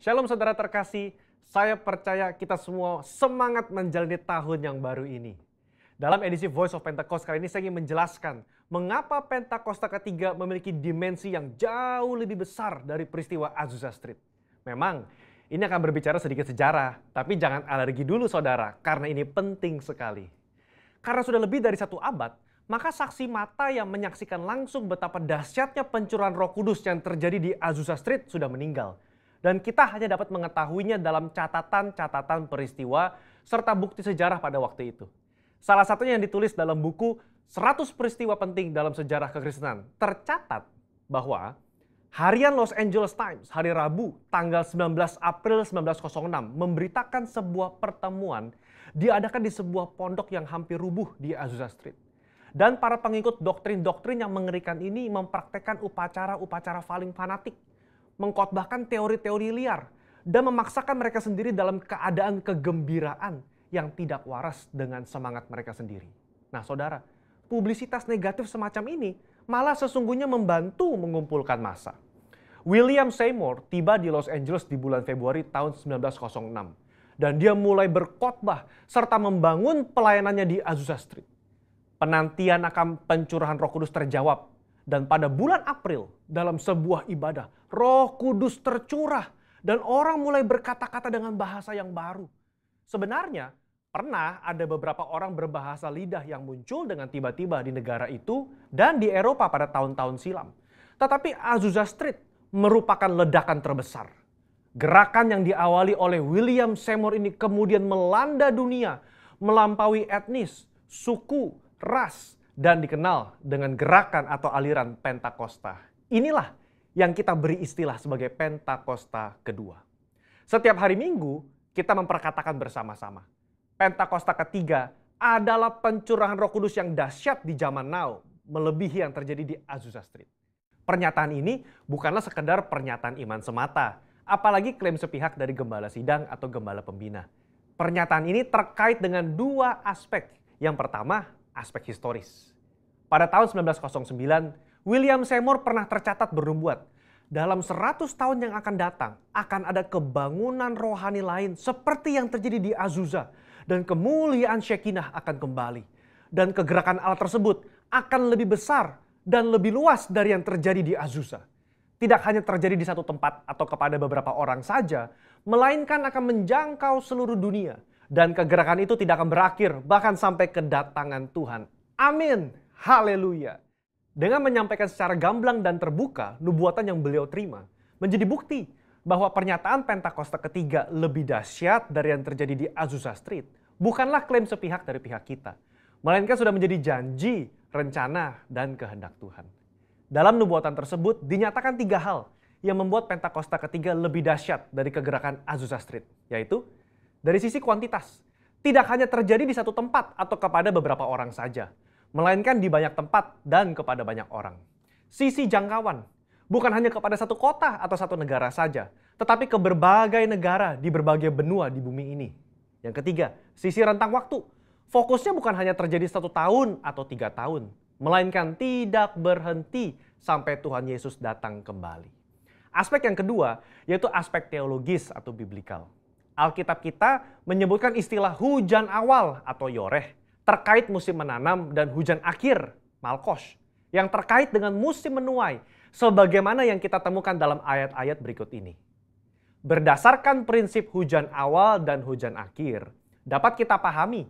Shalom saudara terkasih, saya percaya kita semua semangat menjalani tahun yang baru ini. Dalam edisi Voice of Pentecost kali ini saya ingin menjelaskan mengapa Pentakosta ketiga memiliki dimensi yang jauh lebih besar dari peristiwa Azusa Street. Memang ini akan berbicara sedikit sejarah, tapi jangan alergi dulu saudara, karena ini penting sekali. Karena sudah lebih dari 1 abad, maka saksi mata yang menyaksikan langsung betapa dahsyatnya pencurahan Roh Kudus yang terjadi di Azusa Street sudah meninggal. Dan kita hanya dapat mengetahuinya dalam catatan-catatan peristiwa serta bukti sejarah pada waktu itu. Salah satunya yang ditulis dalam buku 100 peristiwa penting dalam sejarah kekristenan. Tercatat bahwa harian Los Angeles Times hari Rabu tanggal 19 April 1906 memberitakan sebuah pertemuan diadakan di sebuah pondok yang hampir rubuh di Azusa Street. Dan para pengikut doktrin-doktrin yang mengerikan ini mempraktekkan upacara-upacara paling fanatik, mengkhotbahkan teori-teori liar, dan memaksakan mereka sendiri dalam keadaan kegembiraan yang tidak waras dengan semangat mereka sendiri. Nah saudara, publisitas negatif semacam ini malah sesungguhnya membantu mengumpulkan massa. William Seymour tiba di Los Angeles di bulan Februari tahun 1906. Dan dia mulai berkhotbah serta membangun pelayanannya di Azusa Street. Penantian akan pencurahan Roh Kudus terjawab. Dan pada bulan April, dalam sebuah ibadah, Roh Kudus tercurah dan orang mulai berkata-kata dengan bahasa yang baru. Sebenarnya, pernah ada beberapa orang berbahasa lidah yang muncul dengan tiba-tiba di negara itu dan di Eropa pada tahun-tahun silam. Tetapi Azusa Street merupakan ledakan terbesar. Gerakan yang diawali oleh William Seymour ini kemudian melanda dunia, melampaui etnis, suku, ras, dan dikenal dengan gerakan atau aliran Pentakosta. Inilah yang kita beri istilah sebagai Pentakosta kedua. Setiap hari Minggu kita memperkatakan bersama-sama. Pentakosta ketiga adalah pencurahan Roh Kudus yang dahsyat di zaman now, melebihi yang terjadi di Azusa Street. Pernyataan ini bukanlah sekedar pernyataan iman semata, apalagi klaim sepihak dari gembala sidang atau gembala pembina. Pernyataan ini terkait dengan 2 aspek. Yang pertama, aspek historis. Pada tahun 1909, William Seymour pernah tercatat bernubuat, dalam 100 tahun yang akan datang, akan ada kebangunan rohani lain seperti yang terjadi di Azusa, dan kemuliaan Shekinah akan kembali. Dan kegerakan Allah tersebut akan lebih besar dan lebih luas dari yang terjadi di Azusa. Tidak hanya terjadi di satu tempat atau kepada beberapa orang saja, melainkan akan menjangkau seluruh dunia. Dan kegerakan itu tidak akan berakhir, bahkan sampai kedatangan Tuhan. Amin. Haleluya. Dengan menyampaikan secara gamblang dan terbuka nubuatan yang beliau terima, menjadi bukti bahwa pernyataan Pentakosta ketiga lebih dahsyat dari yang terjadi di Azusa Street. Bukanlah klaim sepihak dari pihak kita, melainkan sudah menjadi janji, rencana, dan kehendak Tuhan. Dalam nubuatan tersebut dinyatakan 3 hal yang membuat Pentakosta ketiga lebih dahsyat dari kegerakan Azusa Street, yaitu dari sisi kuantitas, tidak hanya terjadi di satu tempat atau kepada beberapa orang saja, melainkan di banyak tempat dan kepada banyak orang. Sisi jangkauan, bukan hanya kepada satu kota atau satu negara saja, tetapi ke berbagai negara di berbagai benua di bumi ini. Yang ketiga, sisi rentang waktu. Fokusnya bukan hanya terjadi 1 tahun atau 3 tahun, melainkan tidak berhenti sampai Tuhan Yesus datang kembali. Aspek yang kedua, yaitu aspek teologis atau biblikal. Alkitab kita menyebutkan istilah hujan awal atau yoreh terkait musim menanam dan hujan akhir, malkos, yang terkait dengan musim menuai, sebagaimana yang kita temukan dalam ayat-ayat berikut ini. Berdasarkan prinsip hujan awal dan hujan akhir, dapat kita pahami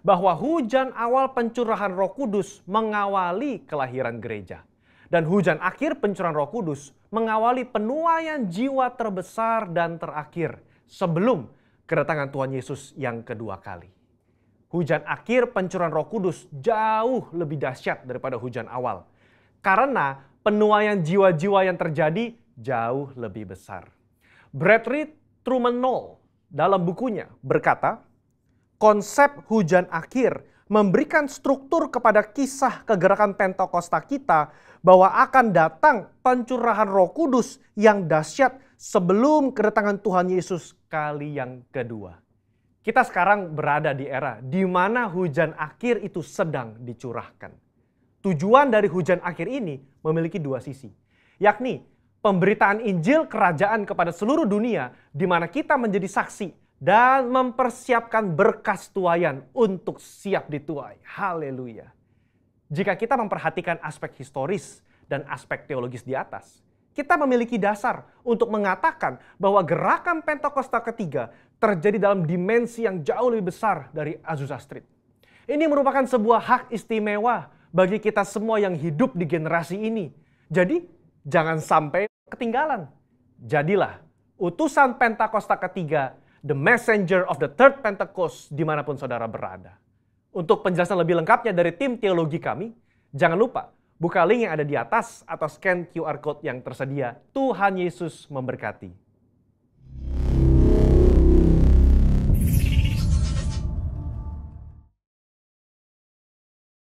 bahwa hujan awal pencurahan Roh Kudus mengawali kelahiran gereja. Dan hujan akhir pencurahan Roh Kudus mengawali penuaian jiwa terbesar dan terakhir sebelum kedatangan Tuhan Yesus yang kedua kali. Hujan akhir pencurahan Roh Kudus jauh lebih dahsyat daripada hujan awal. Karena penuaian jiwa-jiwa yang terjadi jauh lebih besar. Bradley Truman Knoll dalam bukunya berkata, konsep hujan akhir memberikan struktur kepada kisah kegerakan Pentakosta kita bahwa akan datang pencurahan Roh Kudus yang dahsyat sebelum kedatangan Tuhan Yesus kali yang kedua. Kita sekarang berada di era di mana hujan akhir itu sedang dicurahkan. Tujuan dari hujan akhir ini memiliki 2 sisi, yakni pemberitaan Injil Kerajaan kepada seluruh dunia, di mana kita menjadi saksi dan mempersiapkan berkas tuaian untuk siap dituai. Haleluya. Jika kita memperhatikan aspek historis dan aspek teologis di atas, kita memiliki dasar untuk mengatakan bahwa gerakan Pentakosta ketiga terjadi dalam dimensi yang jauh lebih besar dari Azusa Street. Ini merupakan sebuah hak istimewa bagi kita semua yang hidup di generasi ini. Jadi, jangan sampai ketinggalan. Jadilah utusan Pentakosta ketiga, the messenger of the third Pentecost, dimanapun saudara berada. Untuk penjelasan lebih lengkapnya dari tim teologi kami, jangan lupa buka link yang ada di atas atau scan QR Code yang tersedia. Tuhan Yesus memberkati.